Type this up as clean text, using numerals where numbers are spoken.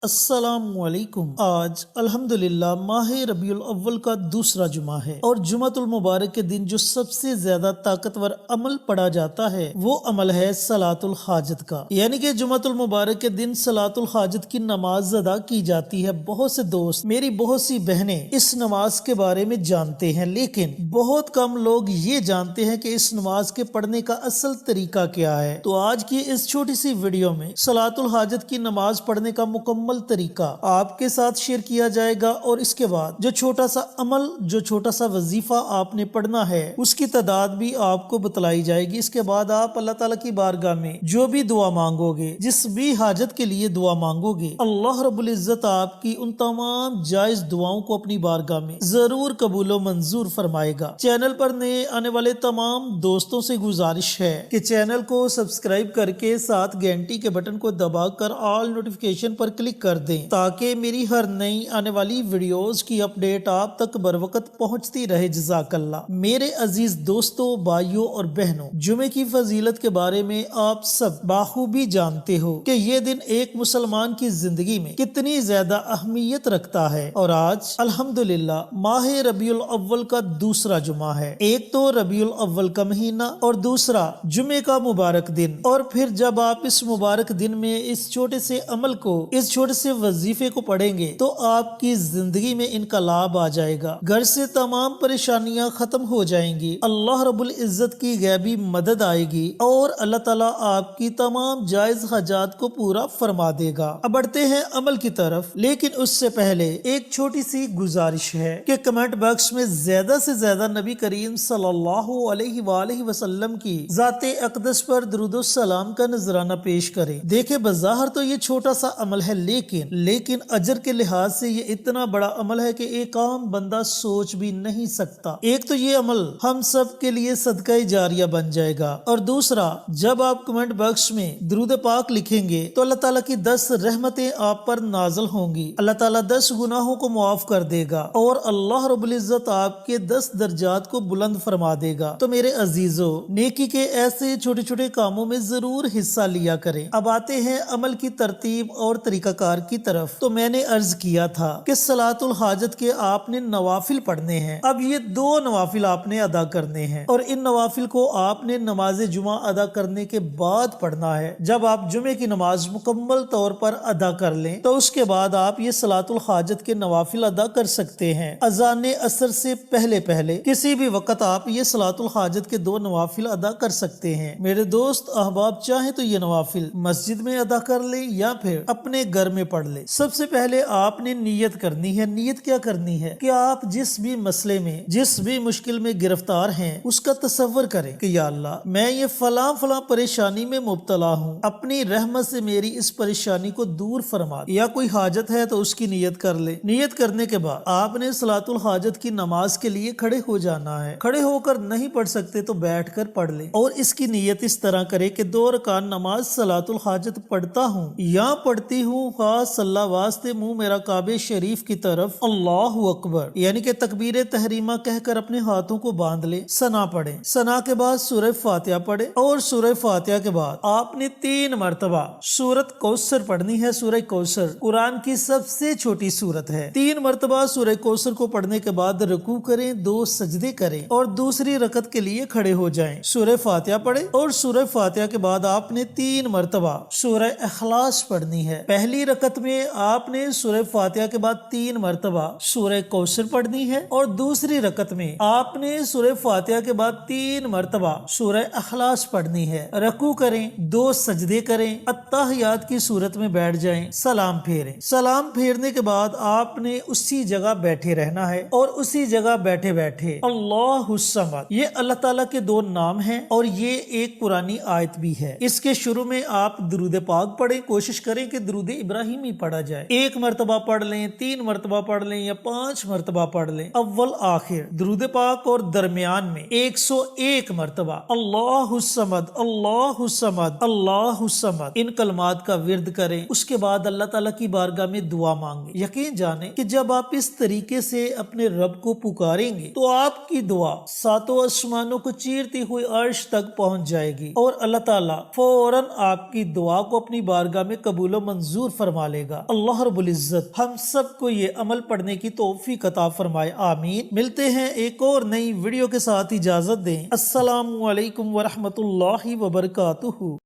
السلام علیکم۔ آج الحمدللہ ماہ ربیع الاول کا دوسرا جمعہ ہے اور جمعۃ المبارک کے دن جو سب سے زیادہ طاقتور عمل پڑھا جاتا ہے وہ عمل ہے صلاۃ الحاجت کا، یعنی کہ جمعۃ المبارک کے دن صلاۃ الحاجت کی نماز ادا کی جاتی ہے۔ بہت سے دوست، میری بہت سی بہنیں اس نماز کے بارے میں جانتے ہیں، لیکن بہت کم لوگ یہ جانتے ہیں کہ اس نماز کے پڑھنے کا اصل طریقہ کیا ہے۔ تو آج کی اس چھوٹی سی ویڈیو میں صلاۃ الحاجت کی نماز پڑھنے کا مکمل طریقہ آپ کے ساتھ شیئر کیا جائے گا، اور اس کے بعد جو چھوٹا سا عمل، جو چھوٹا سا وظیفہ آپ نے پڑھنا ہے اس کی تعداد بھی آپ کو بتلائی جائے گی۔ اس کے بعد آپ اللہ تعالیٰ کی بارگاہ میں جو بھی دعا مانگو گے، جس بھی حاجت کے لیے دعا مانگو گے، اللہ رب العزت آپ کی ان تمام جائز دعاؤں کو اپنی بارگاہ میں ضرور قبول و منظور فرمائے گا۔ چینل پر نئے آنے والے تمام دوستوں سے گزارش ہے کہ چینل کو سبسکرائب کر کے ساتھ گھنٹی کے بٹن کو دبا کر آل نوٹیفیکیشن پر کلک کر دیں تاکہ میری ہر نئی آنے والی ویڈیوز کی اپڈیٹ آپ تک بروقت پہنچتی رہے۔ جزاک اللہ۔ میرے عزیز دوستوں، بھائیوں اور بہنوں، جمعے کی فضیلت کے بارے میں آپ سب بخوبی جانتے ہو کہ یہ دن ایک مسلمان کی زندگی میں کتنی زیادہ اہمیت رکھتا ہے، اور آج الحمدللہ ماہ ربیع الاول کا دوسرا جمعہ ہے۔ ایک تو ربیع الاول کا مہینہ اور دوسرا جمعے کا مبارک دن، اور پھر جب آپ اس مبارک دن میں اس چھوٹے سے عمل کو، اس چھوٹے سے وظیفے کو پڑھیں گے تو آپ کی زندگی میں انقلاب آ جائے گا، گھر سے تمام پریشانیاں ختم ہو جائیں گی، اللہ رب العزت کی غیبی مدد آئے گی، اور اللہ تعالیٰ آپ کی تمام جائز حاجات کو پورا فرما دے گا۔ اب بڑھتے ہیں عمل کی طرف، لیکن اس سے پہلے ایک چھوٹی سی گزارش ہے کہ کمنٹ باکس میں زیادہ سے زیادہ نبی کریم صلی اللہ علیہ وآلہ وسلم کی ذات اقدس پر درود و سلام کا نذرانہ پیش کریں۔ دیکھیں، بظاہر تو یہ چھوٹا سا عمل ہے، لیکن اجر کے لحاظ سے یہ اتنا بڑا عمل ہے کہ ایک عام بندہ سوچ بھی نہیں سکتا۔ ایک تو یہ عمل ہم سب کے لیے صدقہ جاریہ بن جائے گا، اور دوسرا جب آپ کمنٹ باکس میں درود پاک لکھیں گے تو اللہ تعالیٰ کی 10 رحمتیں آپ پر نازل ہوں گی، اللہ تعالیٰ 10 گناہوں کو معاف کر دے گا، اور اللہ رب العزت آپ کے 10 درجات کو بلند فرما دے گا۔ تو میرے عزیزو، نیکی کے ایسے چھوٹے چھوٹے کاموں میں ضرور حصہ لیا کریں۔ اب آتے ہیں عمل کی ترتیب اور طریقہ کار کی طرف۔ تو میں نے عرض کیا تھا کہ صلاۃ الحاجت کے آپ نے نوافل پڑھنے ہیں۔ اب یہ 2 نوافل آپ نے ادا کرنے ہیں، اور ان نوافل کو آپ نے نماز جمعہ ادا کرنے کے بعد پڑھنا ہے۔ جب آپ جمعے کی نماز مکمل طور پر ادا کر لیں تو اس کے بعد آپ یہ صلاۃ الحاجت کے نوافل ادا کر سکتے ہیں۔ اذان عصر سے پہلے کسی بھی وقت آپ یہ صلاۃ الحاجت کے 2 نوافل ادا کر سکتے ہیں۔ میرے دوست احباب، چاہیں تو یہ نوافل مسجد میں ادا کر لیں یا پھر اپنے گھر میں پڑھ لے۔ سب سے پہلے آپ نے نیت کرنی ہے۔ نیت کیا کرنی ہے کہ آپ جس بھی مسئلے میں، جس بھی مشکل میں گرفتار ہیں، اس کا تصور کریں کہ یا اللہ، میں یہ فلاں پریشانی میں مبتلا ہوں، اپنی رحمت سے میری اس پریشانی کو دور فرما دے۔ یا کوئی حاجت ہے تو اس کی نیت کر لے۔ نیت کرنے کے بعد آپ نے صلاۃ الحاجت کی نماز کے لیے کھڑے ہو جانا ہے۔ کھڑے ہو کر نہیں پڑھ سکتے تو بیٹھ کر پڑھ لے، اور اس کی نیت اس طرح کرے کہ 2 رکعت نماز صلاۃ الحاجت پڑھتا ہوں یا پڑھتی ہوں، خاص اللہ واسطے منہ میرا کعبہ شریف کی طرف، اللہ اکبر، یعنی کہ تکبیر تحریمہ کہہ کر اپنے ہاتھوں کو باندھ لے، ثنا پڑھیں، ثنا کے بعد سورہ فاتحہ پڑھے، اور سورہ فاتحہ کے بعد آپ نے 3 مرتبہ سورۃ کوثر پڑھنی ہے۔ سورہ کوثر قرآن کی سب سے چھوٹی سورت ہے۔ 3 مرتبہ سورہ کوثر کو پڑھنے کے بعد رکوع کریں، 2 سجدے کریں، اور دوسری رکعت کے لیے کھڑے ہو جائیں، سورہ فاتحہ پڑھیں، اور سورہ فاتحہ کے بعد آپ نے 3 مرتبہ سورہ اخلاص پڑھنی ہے۔ پہلی رکعت میں آپ نے سورہ فاتحہ کے بعد 3 مرتبہ سورہ کوثر پڑھنی ہے، اور دوسری رکعت میں آپ نے سورہ فاتحہ کے بعد 3 مرتبہ سورہ اخلاص پڑھنی ہے۔ رکوع کریں، 2 سجدے کریں، اتحیات کی صورت میں بیٹھ جائیں، سلام پھیریں۔ سلام پھیرنے کے بعد آپ نے اسی جگہ بیٹھے رہنا ہے، اور اسی جگہ بیٹھے بیٹھے اللہ الصمد، یہ اللہ تعالیٰ کے 2 نام ہیں، اور یہ ایک قرآنی آیت بھی ہے۔ اس کے شروع میں آپ درود پاک پڑھیں، کوشش کریں کہ درود ابراہیمی پڑھا جائے، 1 مرتبہ پڑھ لیں، 3 مرتبہ پڑھ لیں، یا 5 مرتبہ پڑھ لیں، اول آخر درود پاک، اور درمیان میں 101 مرتبہ اللہ الصمد، اللہ الصمد، اللہ الصمد، ان کلمات کا ورد کریں۔ اس کے بعد اللہ تعالیٰ کی بارگاہ میں دعا مانگیں۔ یقین جانیں کہ جب آپ اس طریقے سے اپنے رب کو پکاریں گے تو آپ کی دعا 7 آسمانوں کو چیرتی ہوئی عرش تک پہنچ جائے گی، اور اللہ تعالیٰ فوراً آپ کی دعا کو اپنی بارگاہ میں قبول و منظور فرما فرما لے گا۔ اللہ رب العزت ہم سب کو یہ عمل پڑھنے کی توفیق عطا فرمائے، آمین۔ ملتے ہیں ایک اور نئی ویڈیو کے ساتھ، اجازت دیں، السلام علیکم ورحمۃ اللہ وبرکاتہ۔